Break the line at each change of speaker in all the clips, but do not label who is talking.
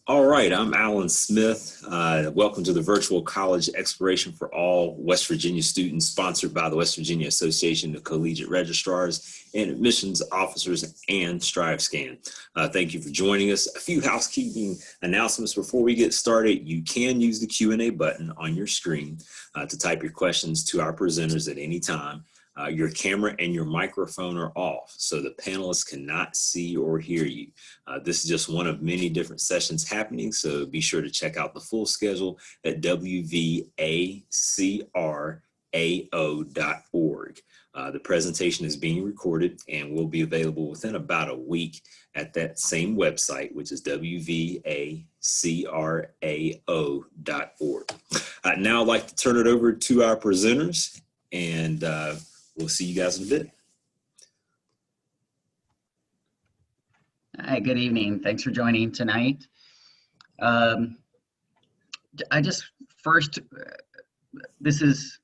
All right, I'm Alan Smith. Welcome to the Virtual College Exploration for All West Virginia Students, sponsored by the West Virginia Association of Collegiate Registrars and Admissions Officers and StriveScan. Thank you for joining us. A few housekeeping announcements before we get started. You can use the Q&A button on your screen to type your questions to our presenters at any time. Your camera and your microphone are off, so the panelists cannot see or hear you. This is just one of many different sessions happening, so be sure to check out the full schedule at WVACRAO.org. The presentation is being recorded and will be available within about a week at that same website, which is WVACRAO.org. Now I'd like to turn it over to our presenters, and we'll see you guys in a bit.
Hi, good evening. Thanks for joining tonight. This is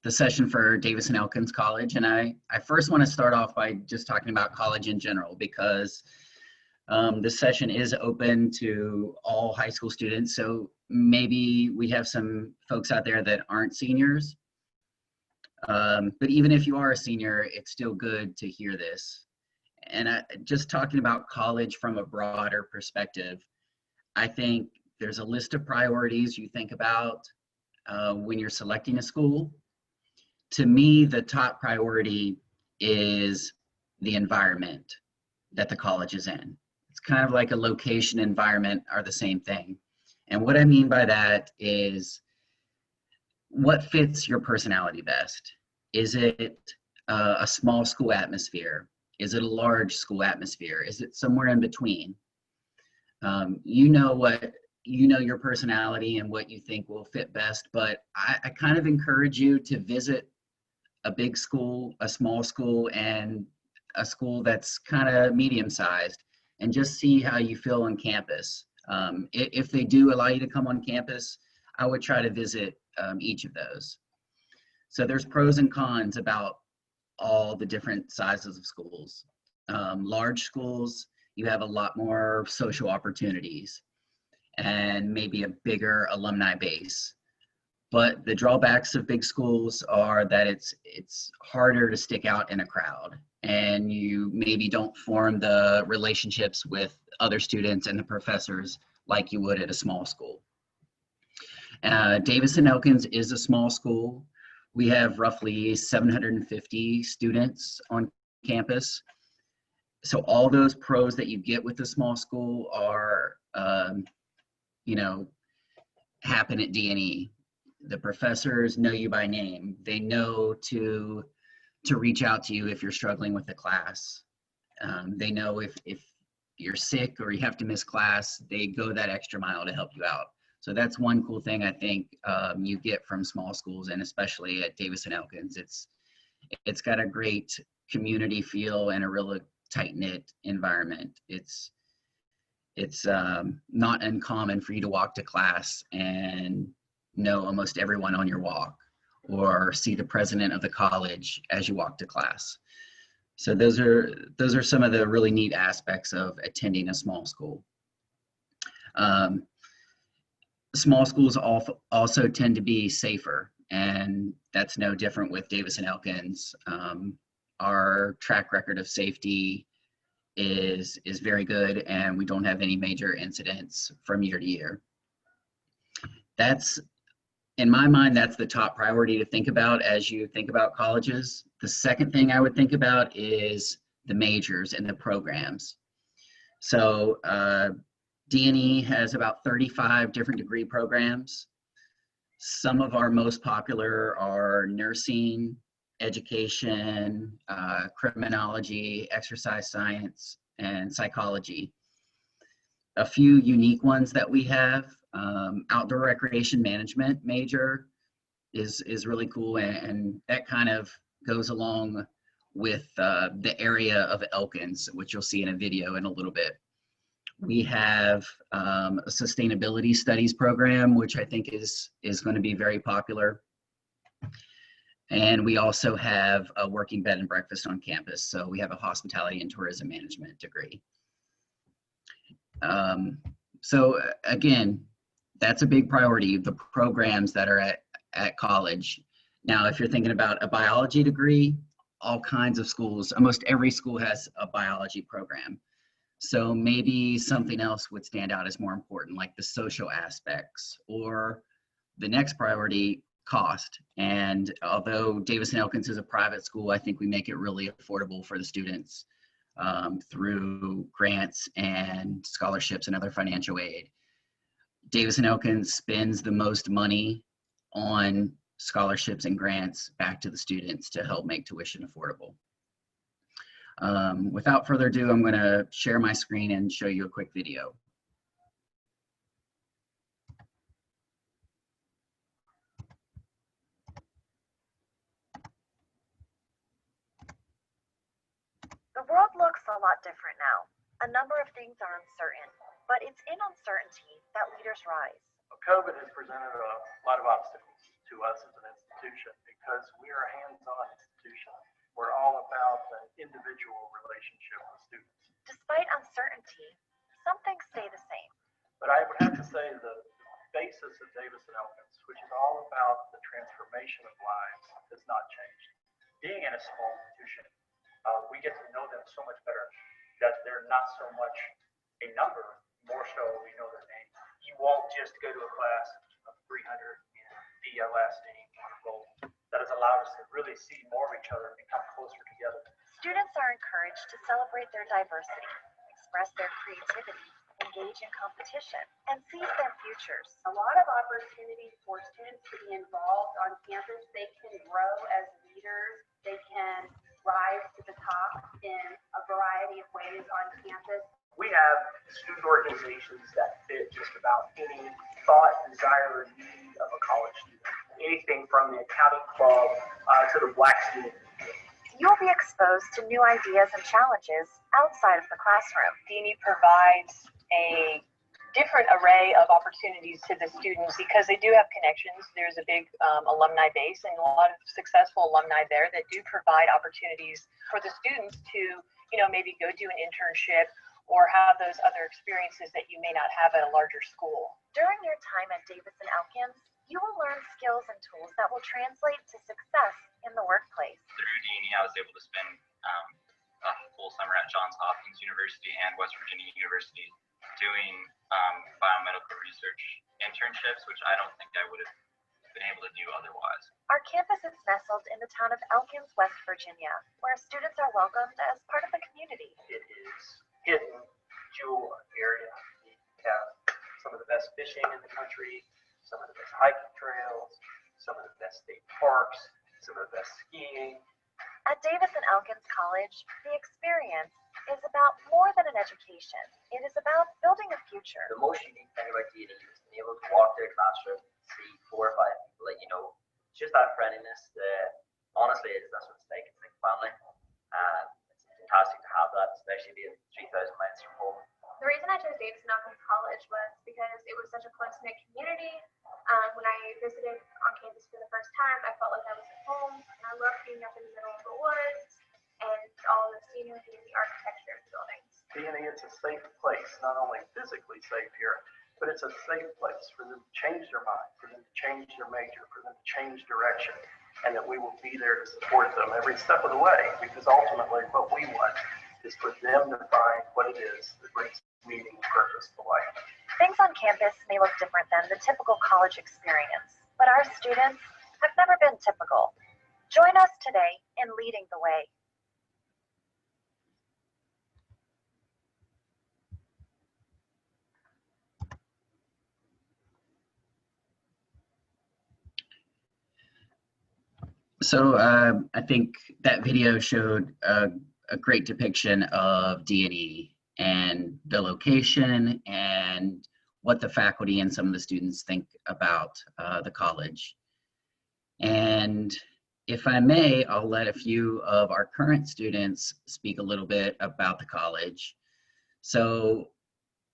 the session for Davis and Elkins College, and I first want to start off by just talking about college in general, because this session is open to all high school students. So maybe we have some folks out there that aren't seniors. But even if you are a senior, it's still good to hear this. And just talking about college from a broader perspective, I think there's a list of priorities you think about when you're selecting a school. To me, the top priority is the environment that the college is in. It's kind of like a location, environment are the same thing. And what I mean by that is, what fits your personality best? Is it a small school atmosphere? Is it a large school atmosphere? Is it somewhere in between? You know your personality and what you think will fit best, but I kind of encourage you to visit a big school, a small school, and a school that's kind of medium-sized, and just see how you feel on campus. If they do allow you to come on campus, I would try to visit each of those. So there's pros and cons about all the different sizes of schools. Large schools, you have a lot more social opportunities and maybe a bigger alumni base. But the drawbacks of big schools are that it's harder to stick out in a crowd, and you maybe don't form the relationships with other students and the professors like you would at a small school. Davis and Elkins is a small school. We have roughly 750 students on campus. So all those pros that you get with a small school are, happen at D&E. The professors know you by name. They know to reach out to you if you're struggling with the class. They know if you're sick or you have to miss class, they go that extra mile to help you out. So that's one cool thing I think you get from small schools, and especially at Davis and Elkins. It's got a great community feel and a really tight-knit environment. It's not uncommon for you to walk to class and know almost everyone on your walk, or see the president of the college as you walk to class. So those are some of the really neat aspects of attending a small school. Small schools also tend to be safer, and that's no different with Davis and Elkins. Our track record of safety is very good, and we don't have any major incidents from year to year. In my mind, that's the top priority to think about as you think about colleges. The second thing I would think about is the majors and the programs. So D&E has about 35 different degree programs. Some of our most popular are nursing, education, criminology, exercise science, and psychology. A few unique ones that we have, outdoor recreation management major is really cool, and that kind of goes along with the area of Elkins, which you'll see in a video in a little bit. We have a sustainability studies program, which I think is going to be very popular. And we also have a working bed and breakfast on campus. So we have a hospitality and tourism management degree. So again, that's a big priority, the programs that are at college. Now, if you're thinking about a biology degree, all kinds of schools, almost every school has a biology program. So maybe something else would stand out as more important, like the social aspects, or the next priority, cost. And although Davis and Elkins is a private school, I think we make it really affordable for the students through grants and scholarships and other financial aid. Davis and Elkins spends the most money on scholarships and grants back to the students to help make tuition affordable. Without further ado, I'm going to share my screen and show you a quick video.
The world looks a lot different now. A number of things are uncertain, but it's in uncertainty that leaders rise.
COVID has presented a lot of obstacles to us as an institution because we are a hands-on institution. We're all about the individual relationship with students.
Despite uncertainty, some things stay the same.
But I would have to say the basis of Davis and Elkins, which is all about the transformation of lives, has not changed. Being in a small institution, we get to know them so much better that they're not so much a number, more so we know their name. You won't just go to a class of 300 and be a lasting goal. That has allowed us to really see more of each other and become closer together.
Students are encouraged to celebrate their diversity, express their creativity, engage in competition, and seize their futures.
A lot of opportunities for students to be involved on campus. They can grow as leaders. They can rise to the top in a variety of ways on campus.
We have student organizations that fit just about any thought, desire, or need of a college student. Anything from the accounting club to the black student.
You'll be exposed to new ideas and challenges outside of the classroom.
D&E provides a different array of opportunities to the students because they do have connections. There's a big alumni base and a lot of successful alumni there that do provide opportunities for the students to, maybe go do an internship or have those other experiences that you may not have at a larger school.
During your time at Davis and Elkins, you will learn skills and tools that will translate to success in the workplace.
Through D&E, I was able to spend a full summer at Johns Hopkins University and West Virginia University doing biomedical research internships, which I don't think I would have been able to do otherwise.
Our campus is nestled in the town of Elkins, West Virginia, where students are welcomed as part of the community.
It is hidden jewel area. We have some of the best fishing in the country, some of the best hiking trails, some of the best state parks, some of the best skiing.
At Davis and Elkins College, the experience is about more than an education. It is about building a future.
The most unique thing about D&E is being able to walk through a classroom, see 4 or 5 people that you know, just that friendliness that honestly that's what it's like. It's like family. It's fantastic to have that, especially being 3,000 miles from home.
The reason I chose Davis and Elkins College was because it was such a close-knit community. When I visited on campus for the first time, I felt like I was at home, and I loved being up in the middle of the woods and all the scenery and the architecture of the buildings.
D&E, it's a safe place, not only physically safe here, but it's a safe place for them to change their mind, for them to change their major, for them to change direction, and that we will be there to support them every step of the way, because ultimately what we want is for them to find what it is that brings meaning and purpose to life.
Things on campus may look different than the typical college experience, but our students have never been typical. Join us today in leading the way.
So I think that video showed a great depiction of D&E and the location and what the faculty and some of the students think about the college. And if I may, I'll let a few of our current students speak a little bit about the college. So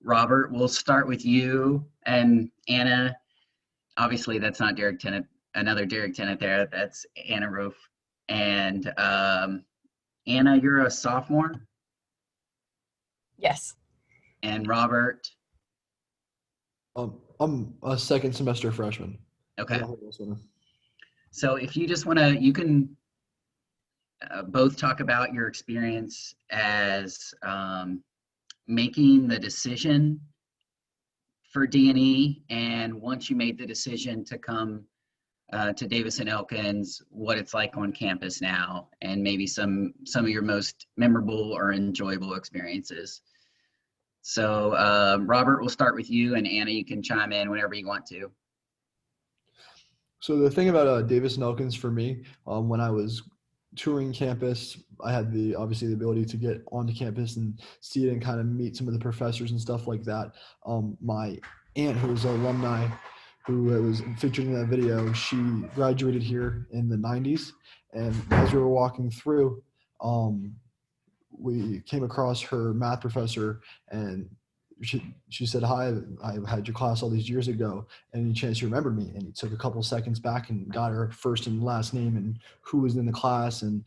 Robert, we'll start with you, and Anna. Obviously that's not Derek Tennant, another Derek Tennant there, that's Anna Roof. And Anna, you're a sophomore?
Yes.
And Robert?
I'm a second semester freshman.
Okay.
Yeah.
So if you just want to, you can both talk about your experience as making the decision for D&E, and once you made the decision to come to Davis and Elkins, what it's like on campus now, and maybe some of your most memorable or enjoyable experiences. So Robert, we'll start with you, and Anna, you can chime in whenever you want to.
So the thing about Davis and Elkins for me, when I was touring campus, I had obviously the ability to get onto campus and see it and kind of meet some of the professors and stuff like that. My aunt, who was an alumni, who was featured in that video, she graduated here in the 90s. And as we were walking through, we came across her math professor, and she said, "Hi, I had your class all these years ago. Any chance you remembered me?" And he took a couple seconds back and got her first and last name and who was in the class and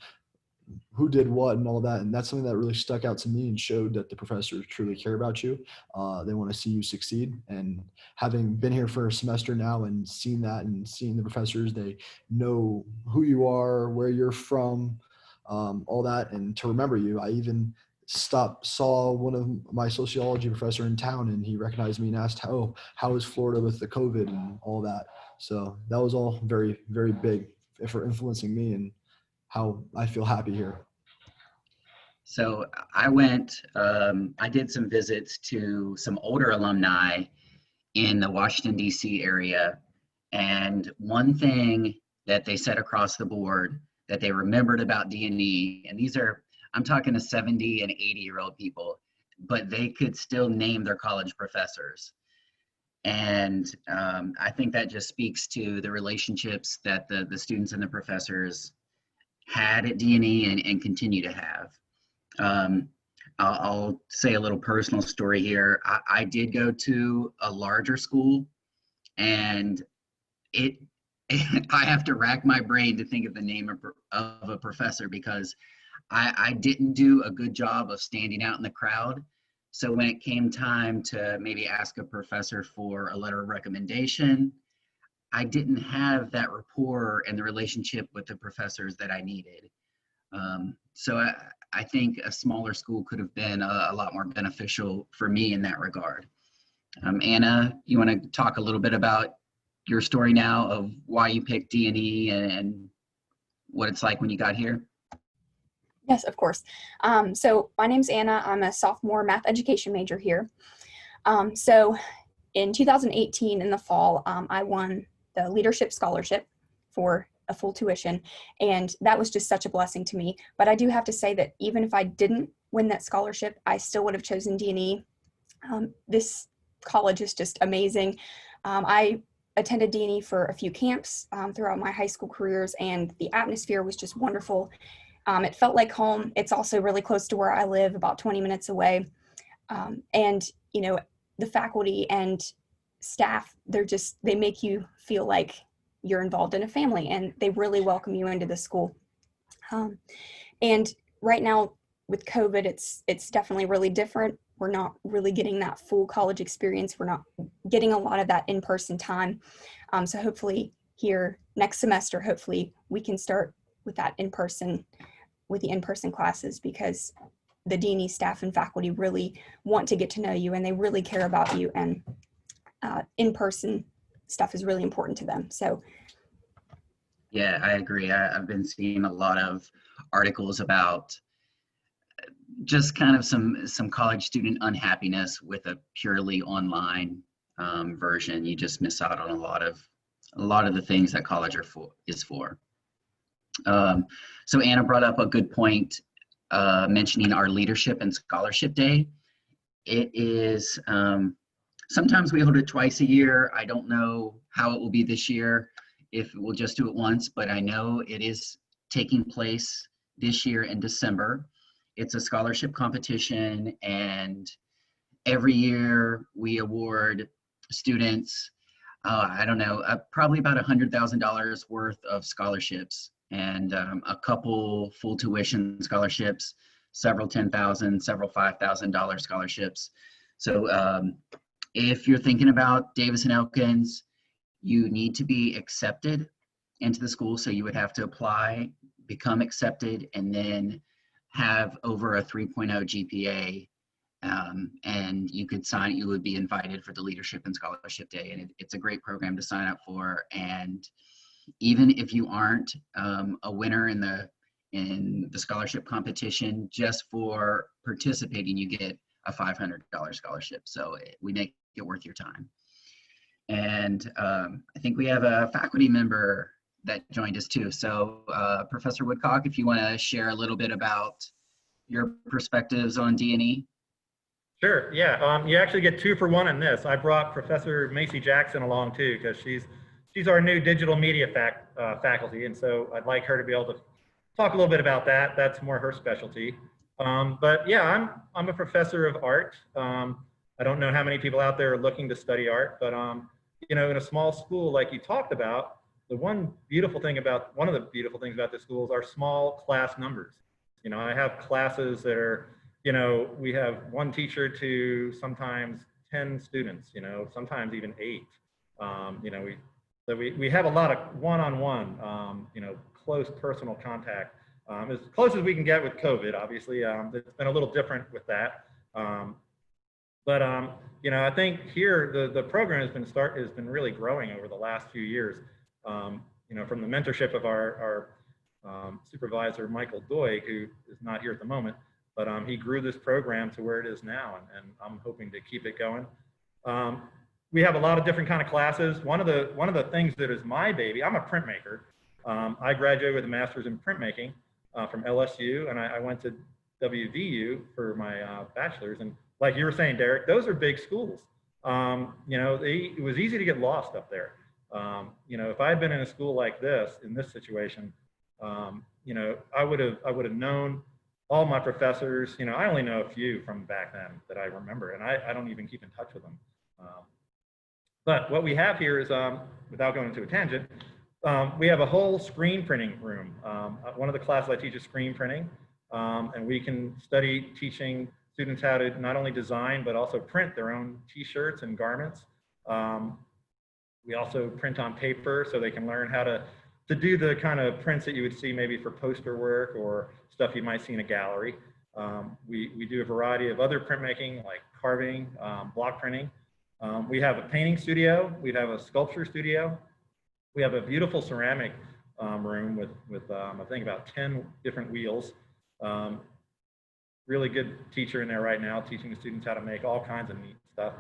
who did what and all that. And that's something that really stuck out to me and showed that the professors truly care about you. They want to see you succeed. And having been here for a semester now and seen that and seeing the professors, they know who you are, where you're from, all that, and to remember you. I even saw one of my sociology professor in town, and he recognized me and asked, how is Florida with the COVID and all that. So that was all very, very big for influencing me and how I feel happy here.
So I went, I did some visits to some older alumni in the Washington, D.C. area. And one thing that they said across the board that they remembered about D&E, and these are, I'm talking to 70 and 80-year-old people, but they could still name their college professors. And I think that just speaks to the relationships that the students and the professors had at D&E and continue to have. I'll say a little personal story here. I did go to a larger school, and I have to rack my brain to think of the name of a professor, because I didn't do a good job of standing out in the crowd. So when it came time to maybe ask a professor for a letter of recommendation, I didn't have that rapport and the relationship with the professors that I needed. So I think a smaller school could have been a lot more beneficial for me in that regard. Anna, you want to talk a little bit about your story now of why you picked D&E and what it's like when you got here?
Yes, of course. So my name's Anna. I'm a sophomore math education major here. So in 2018 in the fall, I won the leadership scholarship for a full tuition, and that was just such a blessing to me. But I do have to say that even if I didn't win that scholarship, I still would have chosen D&E. This college is just amazing. I attended D&E for a few camps throughout my high school careers, and the atmosphere was just wonderful. It felt like home. It's also really close to where I live, about 20 minutes away. And, you know, the faculty and staff, they make you feel like you're involved in a family, and they really welcome you into the school. And right now with COVID, it's definitely really different. We're not really getting that full college experience. We're not getting a lot of that in-person time. So hopefully here next semester, hopefully we can start with that with the in-person classes, because the D&E staff and faculty really want to get to know you, and they really care about you, and in-person stuff is really important to them. So
yeah, I agree. I've been seeing a lot of articles about just kind of some college student unhappiness with a purely online version. You just miss out on a lot of the things that college is for. So Anna brought up a good point, mentioning our Leadership and Scholarship Day. It is, sometimes we hold it twice a year. I don't know how it will be this year, if we'll just do it once, but I know it is taking place this year in December. It's a scholarship competition, and every year we award students, I don't know, probably about $100,000 worth of scholarships, and a couple full tuition scholarships, several $10,000, several $5,000 scholarships. So If you're thinking about Davis and Elkins, you need to be accepted into the school. So you would have to apply, become accepted, and then have over a 3.0 GPA. And you would be invited for the Leadership and Scholarship Day. And it's a great program to sign up for. And even if you aren't a winner in the scholarship competition, just for participating, you get a $500 scholarship. So we make it worth your time. And I think we have a faculty member that joined us too. So Professor Woodcock, if you want to share a little bit about your perspectives on D&E.
Sure, yeah, you actually get 2 for 1 in this. I brought Professor Macy Jackson along too, because she's our new digital media faculty, and so I'd like her to be able to talk a little bit about that. That's more her specialty. But yeah, I'm a professor of art. I don't know how many people out there are looking to study art, but you know, in a small school like you talked about, one of the beautiful things about the schools are small class numbers. You know, I have classes that are, you know, we have 1 teacher to sometimes 10 students, you know, sometimes even 8. You know, we have a lot of one-on-one, you know, close personal contact, as close as we can get with COVID. Obviously, it's been a little different with that. But you know, I think here the program has been really growing over the last few years. You know, from the mentorship of our supervisor Michael Doig, who is not here at the moment, but he grew this program to where it is now, and I'm hoping to keep it going. We have a lot of different kind of classes. One of the things that is my baby, I'm a printmaker. I graduated with a master's in printmaking from LSU, and I went to WVU for my bachelor's. And like you were saying, Derek, those are big schools. You know, it was easy to get lost up there. You know, if I had been in a school like this, in this situation, you know, I would have known all my professors. You know, I only know a few from back then that I remember, and I don't even keep in touch with them. But what we have here is, without going into a tangent, we have a whole screen printing room. One of the classes I teach is screen printing, and we can study teaching students how to not only design, but also print their own t-shirts and garments. We also print on paper, so they can learn how to do the kind of prints that you would see maybe for poster work or stuff you might see in a gallery. We do a variety of other printmaking, like carving, block printing. We have a painting studio. We have a sculpture studio. We have a beautiful ceramic room with I think about 10 different wheels. Really good teacher in there right now, teaching the students how to make all kinds of neat stuff.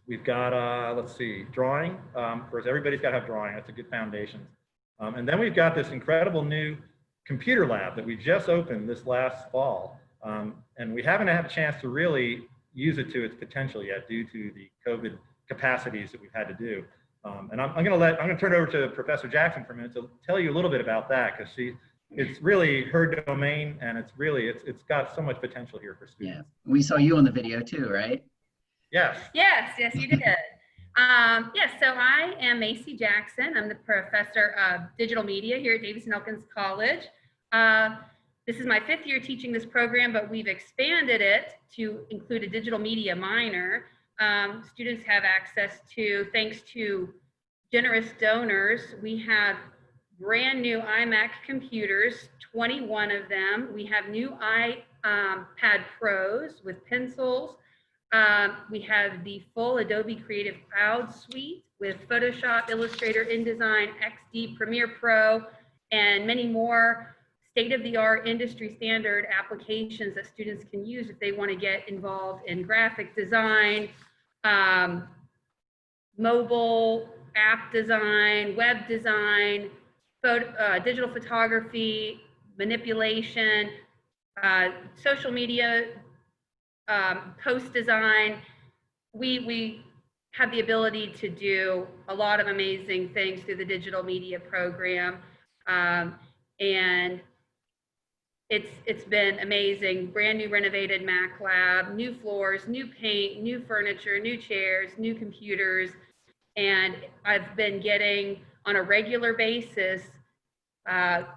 We've got, let's see, drawing. Of course, everybody's got to have drawing. That's a good foundation. And then we've got this incredible new computer lab that we just opened this last fall. And we haven't had a chance to really use it to its potential yet due to the COVID capacities that we've had to do. And I'm going to turn it over to Professor Jackson for a minute to tell you a little bit about that, because it's really her domain, and it's got so much potential here for students.
Yeah, we saw you on the video too, right?
Yes.
Yes, you did. Yes, so I am Macy Jackson. I'm the professor of digital media here at Davis and Elkins College. This is my 5th year teaching this program, but we've expanded it to include a digital media minor. Students have access to, thanks to generous donors, we have brand new iMac computers, 21 of them. We have new iPad Pros with pencils. We have the full Adobe Creative Cloud suite with Photoshop, Illustrator, InDesign, XD, Premiere Pro, and many more state-of-the-art industry standard applications that students can use if they want to get involved in graphic design, mobile app design, web design, digital photography, manipulation, social media, post design. We have the ability to do a lot of amazing things through the digital media program. And it's been amazing. Brand new renovated Mac lab, new floors, new paint, new furniture, new chairs, new computers. And I've been getting on a regular basis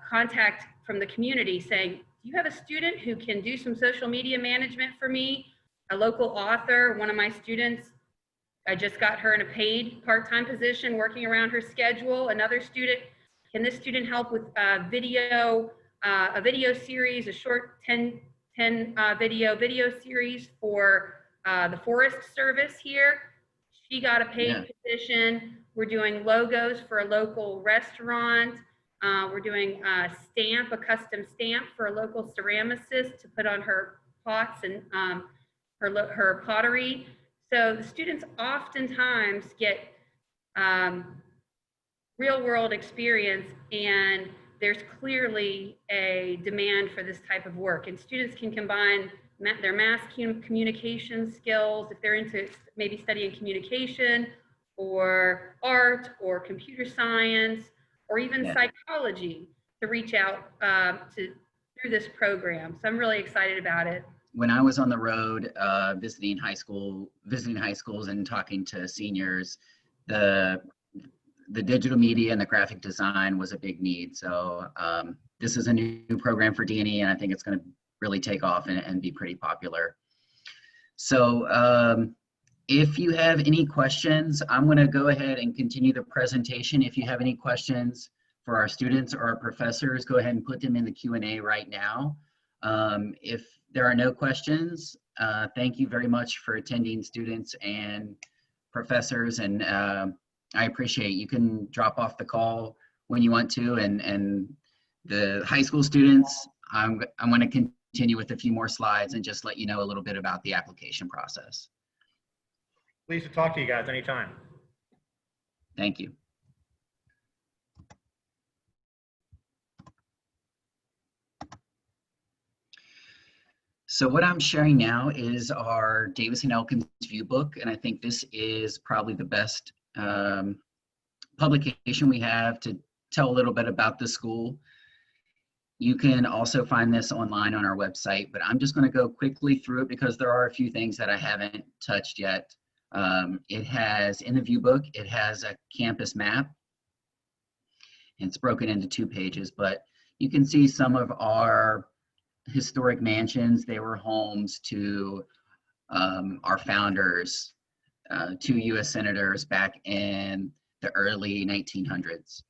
contact from the community saying, do you have a student who can do some social media management for me? A local author, one of my students, I just got her in a paid part-time position working around her schedule. Another student, can this student help with a video series, a short 10 video series for the Forest Service here? She got a paid position. We're doing logos for a local restaurant. We're doing a custom stamp for a local ceramicist to put on her pots and her pottery. So the students oftentimes get real world experience, and there's clearly a demand for this type of work. And students can combine their mass communication skills, if they're into maybe studying communication or art or computer science or even psychology, to reach out through this program. So I'm really excited about it.
When I was on the road visiting high schools and talking to seniors, the digital media and the graphic design was a big need. So this is a new program for D&E, and I think it's going to really take off and be pretty popular. So if you have any questions, I'm going to go ahead and continue the presentation. If you have any questions for our students or our professors, go ahead and put them in the Q&A right now. If there are no questions, thank you very much for attending, students and professors, and I appreciate it. You can drop off the call when you want to, and the high school students, I'm going to continue with a few more slides and just let you know a little bit about the application process.
Pleased to talk to you guys anytime.
Thank you. So what I'm sharing now is our Davis and Elkins View Book, and I think this is probably the best publication we have to tell a little bit about the school. You can also find this online on our website, but I'm just going to go quickly through it because there are a few things that I haven't touched yet. It has, in the view book, it has a campus map. It's broken into 2 pages, but you can see some of our historic mansions. They were homes to our founders, 2 U.S. senators back in the early 1900s.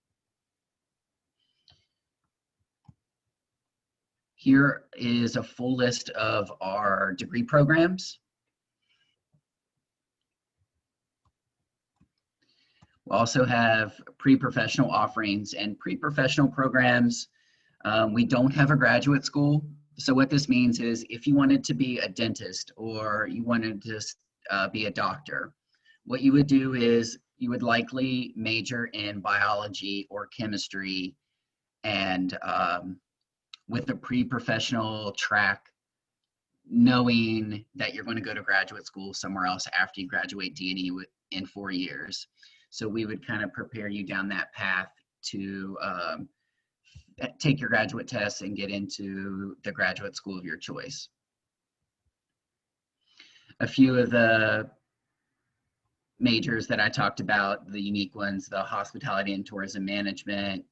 Here is a full list of our degree programs. We also have pre-professional offerings, and pre-professional programs, we don't have a graduate school. So what this means is if you wanted to be a dentist or you wanted to be a doctor, what you would do is you would likely major in biology or chemistry, and with a pre-professional track, knowing that you're going to go to graduate school somewhere else after you graduate D&E in 4 years. So we would kind of prepare you down that path to take your graduate tests and get into the graduate school of your choice. A few of the majors that I talked about, the unique ones, the hospitality and tourism management,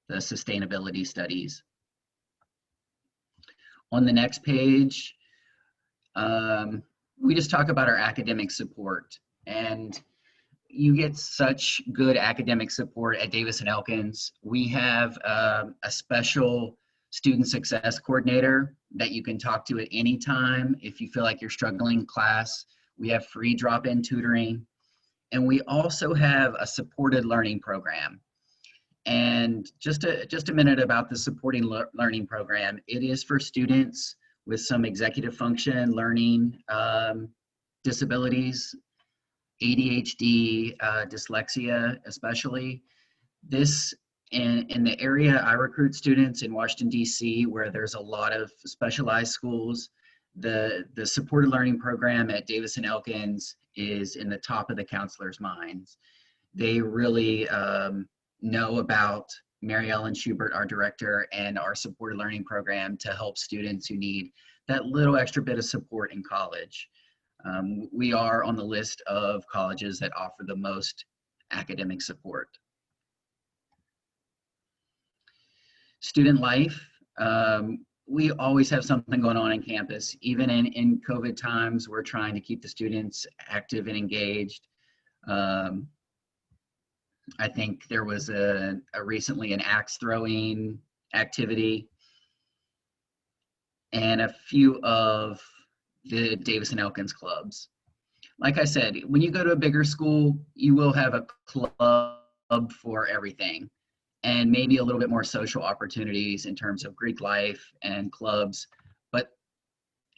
the sustainability studies. On the next page, we just talk about our academic support, and you get such good academic support at Davis and Elkins. We have a special student success coordinator that you can talk to at any time if you feel like you're struggling in class. We have free drop-in tutoring, and we also have a supported learning program. And just a minute about the supporting learning program. It is for students with some executive function, learning disabilities, ADHD, dyslexia especially. This, in the area I recruit students in Washington, D.C., where there's a lot of specialized schools, the supported learning program at Davis and Elkins is in the top of the counselors' minds. They really know about Mary Ellen Schubert, our director, and our supported learning program to help students who need that little extra bit of support in college. We are on the list of colleges that offer the most academic support. Student life, we always have something going on campus. Even in COVID times, we're trying to keep the students active and engaged. I think there was recently an axe throwing activity, and a few of the Davis and Elkins clubs. Like I said, when you go to a bigger school, you will have a club for everything, and maybe a little bit more social opportunities in terms of Greek life and clubs. But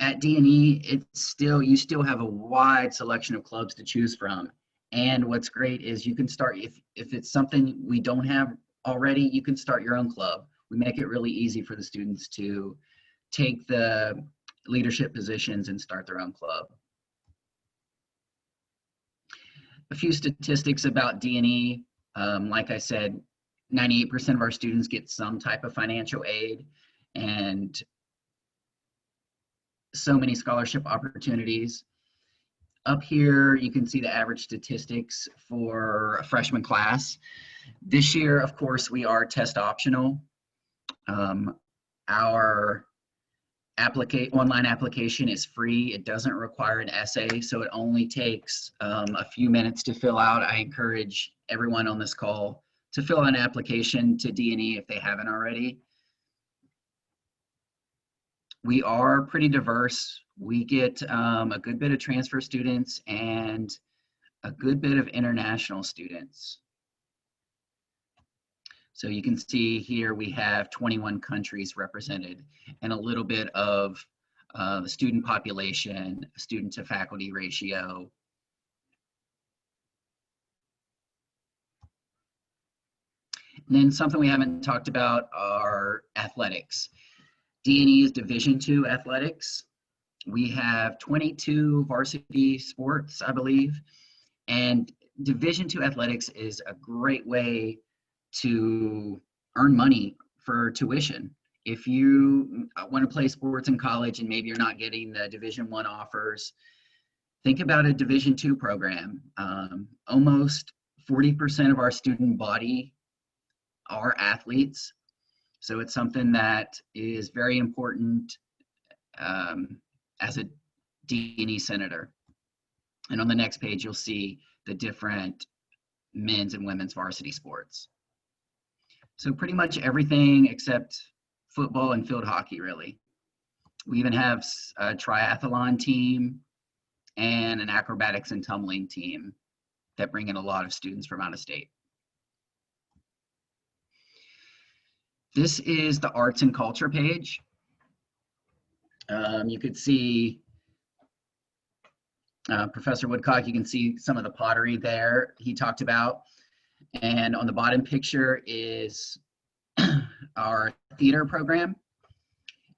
at D&E, you still have a wide selection of clubs to choose from. And what's great is you can start, if it's something we don't have already, you can start your own club. We make it really easy for the students to take the leadership positions and start their own club. A few statistics about D&E. Like I said, 98% of our students get some type of financial aid, and so many scholarship opportunities. Up here, you can see the average statistics for a freshman class. This year, of course, we are test optional. Our online application is free. It doesn't require an essay, so it only takes a few minutes to fill out. I encourage everyone on this call to fill out an application to D&E if they haven't already. We are pretty diverse. We get a good bit of transfer students and a good bit of international students. So you can see here we have 21 countries represented, and a little bit of the student population, student to faculty ratio. And then something we haven't talked about are athletics. D&E is Division II athletics. We have 22 varsity sports, I believe, and Division II athletics is a great way to earn money for tuition. If you want to play sports in college and maybe you're not getting the Division I offers, think about a Division II program. Almost 40% of our student body are athletes. So it's something that is very important as a D&E senator. And on the next page, you'll see the different men's and women's varsity sports. So pretty much everything except football and field hockey, really. We even have a triathlon team and an acrobatics and tumbling team that bring in a lot of students from out of state. This is the arts and culture page. You could see Professor Woodcock, you can see some of the pottery there he talked about. And on the bottom picture is our theater program.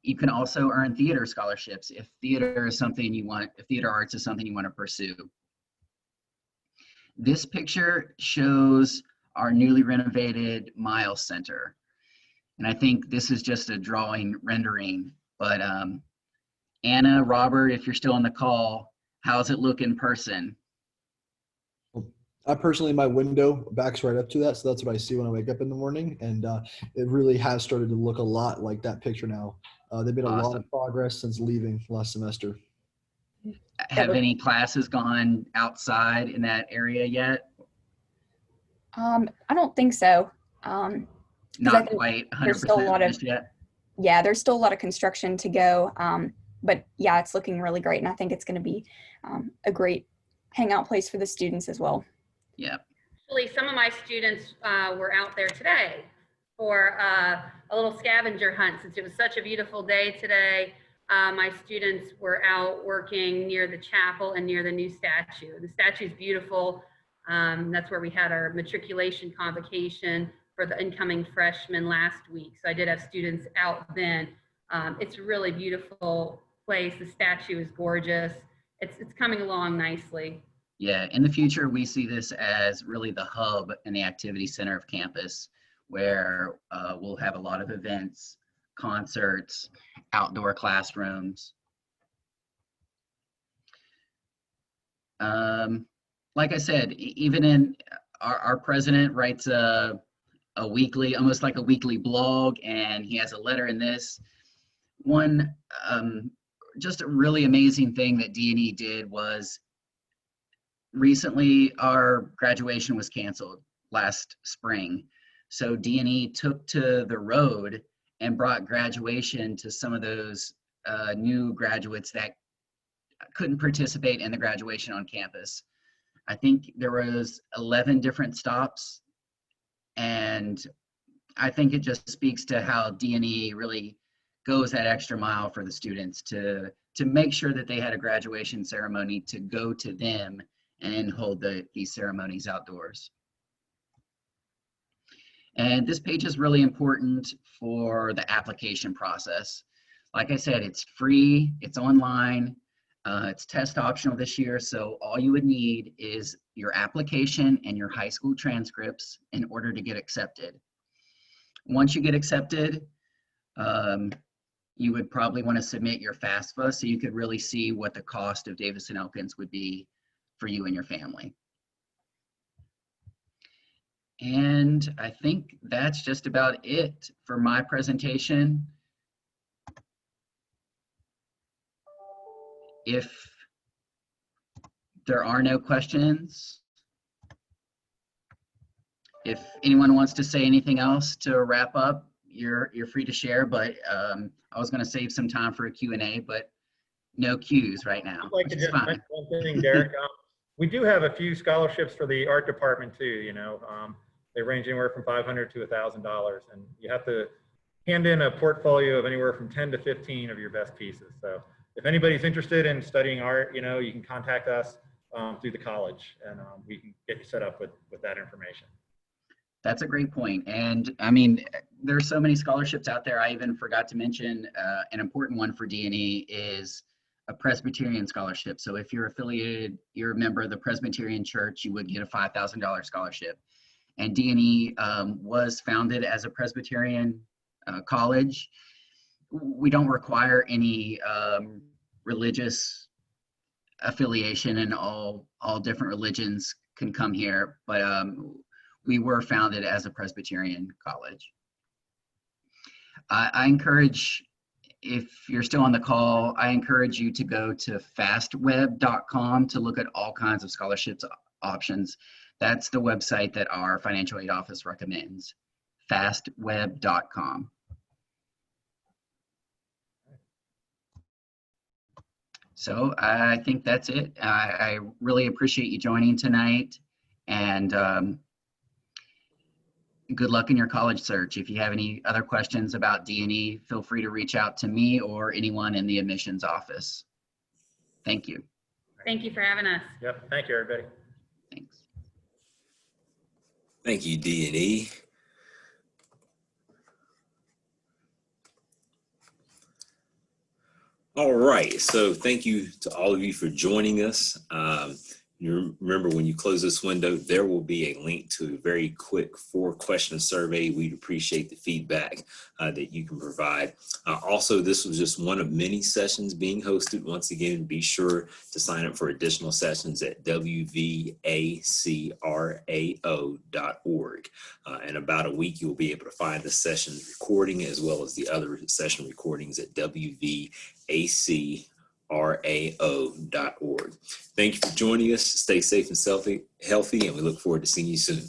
You can also earn theater scholarships if theater is something you want, if theater arts is something you want to pursue. This picture shows our newly renovated Miles Center. And I think this is just a drawing rendering, but Anna, Robert, if you're still on the call, how's it look in person?
I personally, my window backs right up to that, so that's what I see when I wake up in the morning, and it really has started to look a lot like that picture now. They've made a lot of progress since leaving last semester.
Have any classes gone outside in that area yet?
I don't think so.
Not quite 100% yet.
Yeah, there's still a lot of construction to go, but yeah, it's looking really great, and I think it's going to be a great hangout place for the students as well.
Yeah.
Actually, some of my students were out there today for a little scavenger hunt. Since it was such a beautiful day today, my students were out working near the chapel and near the new statue. The statue is beautiful. That's where we had our matriculation convocation for the incoming freshmen last week. So I did have students out then. It's a really beautiful place. The statue is gorgeous. It's coming along nicely.
Yeah, in the future, we see this as really the hub and the activity center of campus, where we'll have a lot of events, concerts, outdoor classrooms. Like I said, even in our president writes a weekly, almost like a weekly blog, and he has a letter in this. One just a really amazing thing that D&E did was recently our graduation was canceled last spring. So D&E took to the road and brought graduation to some of those new graduates that couldn't participate in the graduation on campus. I think there was 11 different stops, and I think it just speaks to how D&E really goes that extra mile for the students to make sure that they had a graduation ceremony to go to them and hold these ceremonies outdoors. And this page is really important for the application process. Like I said, it's free, it's online, it's test optional this year, so all you would need is your application and your high school transcripts in order to get accepted. Once you get accepted, you would probably want to submit your FAFSA so you could really see what the cost of Davis and Elkins would be for you and your family. And I think that's just about it for my presentation. If there are no questions, if anyone wants to say anything else to wrap up, you're free to share, but I was going to save some time for a Q&A, but no Q's right now.
I'd like to just mention one thing, Derek. We do have a few scholarships for the art department too. You know, they range anywhere from $500 to $1,000, and you have to hand in a portfolio of anywhere from 10 to 15 of your best pieces. So if anybody's interested in studying art, you know, you can contact us through the college, and we can get you set up with that information.
That's a great point. And I mean, there's so many scholarships out there. I even forgot to mention an important one for D&E is a Presbyterian scholarship. So if you're affiliated, you're a member of the Presbyterian Church, you would get a $5,000 scholarship. And D&E was founded as a Presbyterian college. We don't require any religious affiliation, and all different religions can come here, but we were founded as a Presbyterian college. I encourage, if you're still on the call, I encourage you to go to fastweb.com to look at all kinds of scholarships options. That's the website that our financial aid office recommends, fastweb.com. So I think that's it. I really appreciate you joining tonight, and good luck in your college search. If you have any other questions about D&E, feel free to reach out to me or anyone in the admissions office. Thank you.
Thank you for having us.
Yep. Thank you, everybody.
Thanks.
Thank you, D&E. All right, so thank you to all of you for joining us. You remember, when you close this window, there will be a link to a very quick 4-question survey. We'd appreciate the feedback that you can provide. Also, this was just one of many sessions being hosted. Once again, be sure to sign up for additional sessions at WVACRAO.org. In about a week, you'll be able to find the session recording as well as the other session recordings at WVACRAO.org. Thank you for joining us. Stay safe and healthy, and we look forward to seeing you soon.